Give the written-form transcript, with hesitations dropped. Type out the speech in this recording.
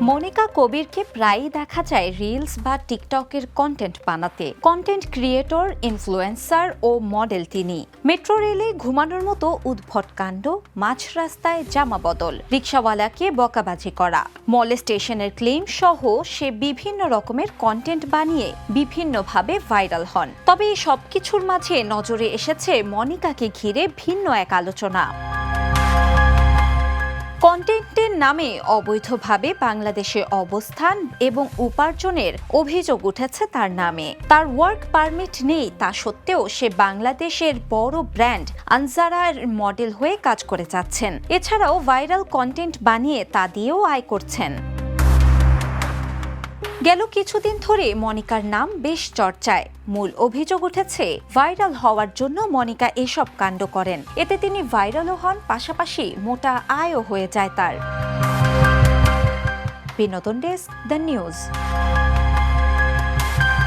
মনিকা কবিরকে প্রায়ই দেখা যায় রিলস বা টিকটকের কন্টেন্ট বানাতে। কন্টেন্ট ক্রিয়েটর, ইনফ্লুয়েন্সার ও মডেল তিনি। মেট্রো রেলে ঘুমানোর মতো উদ্ভট কাণ্ড, মাঝ রাস্তায় জামা বদল, রিকশাওয়ালাকে বকাবাজি করা, মলেস্টেশনের ক্লেম সহ সে বিভিন্ন রকমের কন্টেন্ট বানিয়ে বিভিন্নভাবে ভাইরাল হন। তবে এই সবকিছুর মাঝে নজরে এসেছে মনিকাকে ঘিরে ভিন্ন এক আলোচনা। কন্টেন্টের নামে অবৈধভাবে বাংলাদেশে অবস্থান এবং উপার্জনের অভিযোগ উঠেছে তার নামে। তার ওয়ার্ক পারমিট নেই, তা সত্ত্বেও সে বাংলাদেশের বড় ব্র্যান্ড আনজারার মডেল হয়ে কাজ করে যাচ্ছেন। এছাড়াও ভাইরাল কন্টেন্ট বানিয়ে তা দিয়েও আয় করছেন। গেল কিছুদিন ধরে মনিকার নাম বেশ চর্চায়। মূল অভিযোগ উঠেছে ভাইরাল হওয়ার জন্য মনিকা এসব কাণ্ড করেন। এতে তিনি ভাইরালও হন, পাশাপাশি মোটা আয়ও হয়ে যায় তার। বিনোদন ডেস্ক, দ্য নিউজ।